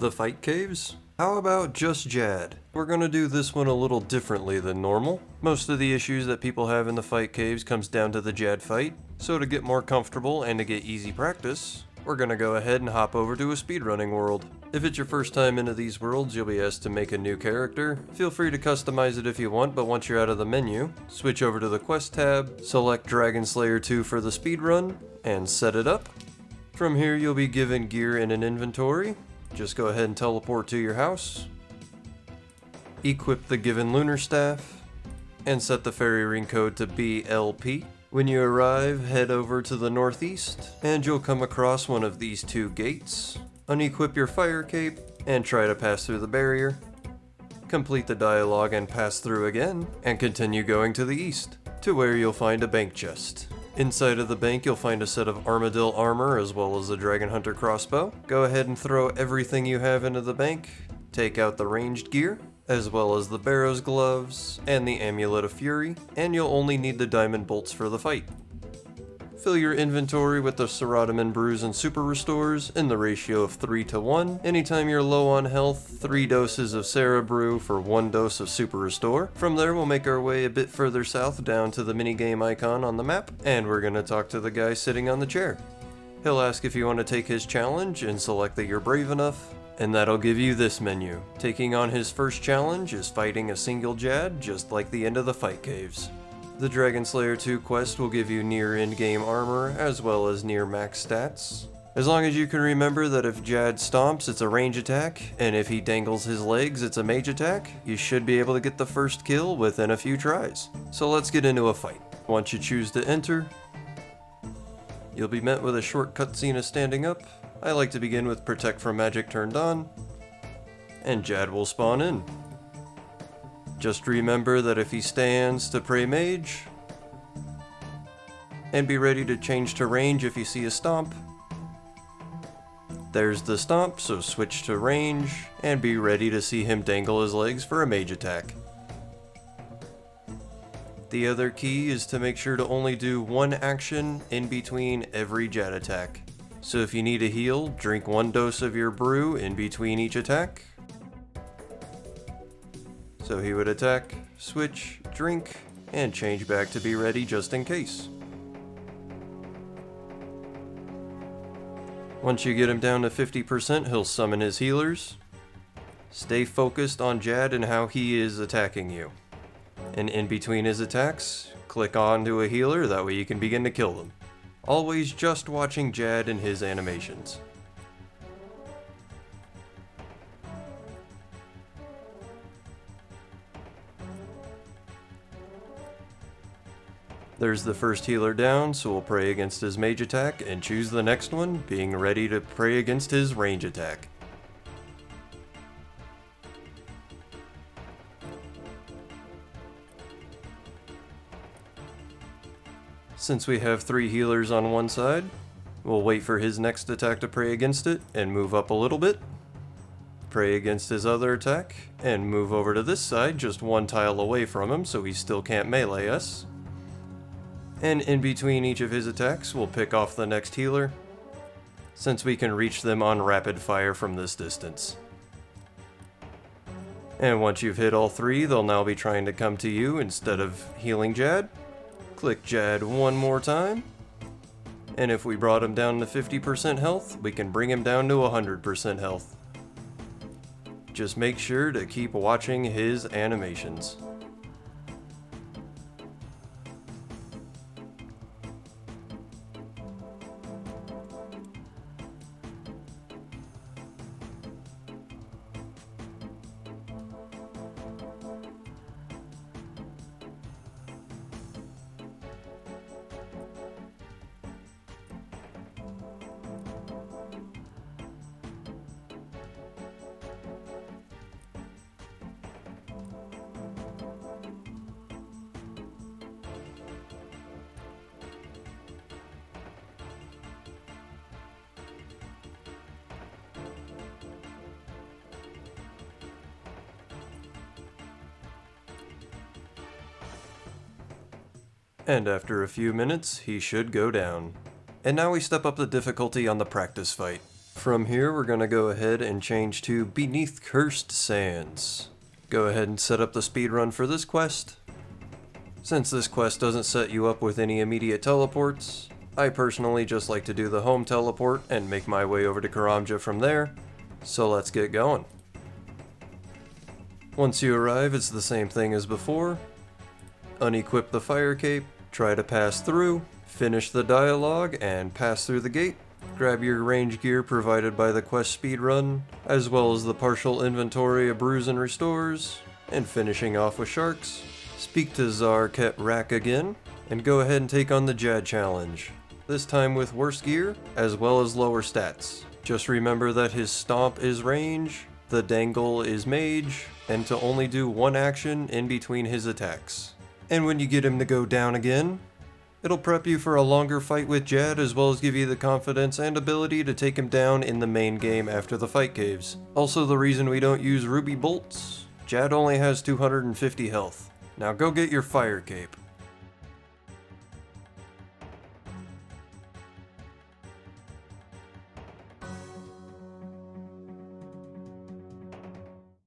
The fight caves? How about just Jad? We're gonna do this one a little differently than normal. Most of the issues that people have in the fight caves comes down to the Jad fight, so to get more comfortable and to get easy practice, we're gonna go ahead and hop over to a speedrunning world. If it's your first time into these worlds, you'll be asked to make a new character. Feel free to customize it if you want, but once you're out of the menu, switch over to the quest tab, select Dragon Slayer 2 for the speedrun, and set it up. From here you'll be given gear in an inventory. Just go ahead and teleport to your house, equip the given lunar staff, and set the fairy ring code to BLP. When you arrive, head over to the northeast, and you'll come across one of these two gates. Unequip your fire cape, and try to pass through the barrier. Complete the dialogue and pass through again, and continue going to the east, to where you'll find a bank chest. Inside of the bank you'll find a set of armadillo armor as well as a dragon hunter crossbow. Go ahead and throw everything you have into the bank, take out the ranged gear, as well as the barrow's gloves and the amulet of fury, and you'll only need the diamond bolts for the fight. Fill your inventory with the Ceratomin brews and super restores in the ratio of 3 to 1. Anytime you're low on health, 3 doses of Cera brew for 1 dose of super restore. From there we'll make our way a bit further south down to the minigame icon on the map, and we're gonna talk to the guy sitting on the chair. He'll ask if you want to take his challenge and select that you're brave enough, and that'll give you this menu. Taking on his first challenge is fighting a single Jad, just like the end of the fight caves. The Dragon Slayer 2 quest will give you near in-game armor as well as near max stats. As long as you can remember that if Jad stomps, it's a range attack, and if he dangles his legs, it's a mage attack, you should be able to get the first kill within a few tries. So let's get into a fight. Once you choose to enter, you'll be met with a short cutscene of standing up. I like to begin with Protect from Magic turned on, and Jad will spawn in. Just remember that if he stands, to pray mage, and be ready to change to range if you see a stomp. There's the stomp, so switch to range, and be ready to see him dangle his legs for a mage attack. The other key is to make sure to only do one action in between every Jad attack. So if you need a heal, drink 1 dose of your brew in between each attack. So he would attack, switch, drink, and change back to be ready just in case. Once you get him down to 50%, he'll summon his healers. Stay focused on Jad and how he is attacking you. And in between his attacks, click onto a healer, that way you can begin to kill them. Always just watching Jad and his animations. There's the first healer down, so we'll pray against his mage attack and choose the next one, being ready to pray against his range attack. Since we have 3 healers on one side, we'll wait for his next attack to pray against it and move up a little bit. Pray against his other attack and move over to this side, just 1 tile away from him so he still can't melee us. And in between each of his attacks, we'll pick off the next healer, since we can reach them on rapid fire from this distance. And once you've hit all 3, they'll now be trying to come to you instead of healing Jad. Click Jad 1 more time, and if we brought him down to 50% health, we can bring him down to 100% health. Just make sure to keep watching his animations. And after a few minutes, he should go down. And now we step up the difficulty on the practice fight. From here, we're gonna go ahead and change to Beneath Cursed Sands. Go ahead and set up the speedrun for this quest. Since this quest doesn't set you up with any immediate teleports, I personally just like to do the home teleport and make my way over to TzTok-Jad from there, so let's get going. Once you arrive, it's the same thing as before. Unequip the fire cape, try to pass through, finish the dialogue, and pass through the gate. Grab your range gear provided by the quest speedrun, as well as the partial inventory of brews and restores, and finishing off with sharks. Speak to Zarket Rak again, and go ahead and take on the Jad challenge. This time with worse gear, as well as lower stats. Just remember that his stomp is range, the dangle is mage, and to only do one action in between his attacks. And when you get him to go down again, it'll prep you for a longer fight with Jad, as well as give you the confidence and ability to take him down in the main game after the fight caves. Also the reason we don't use ruby bolts, Jad only has 250 health. Now go get your fire cape.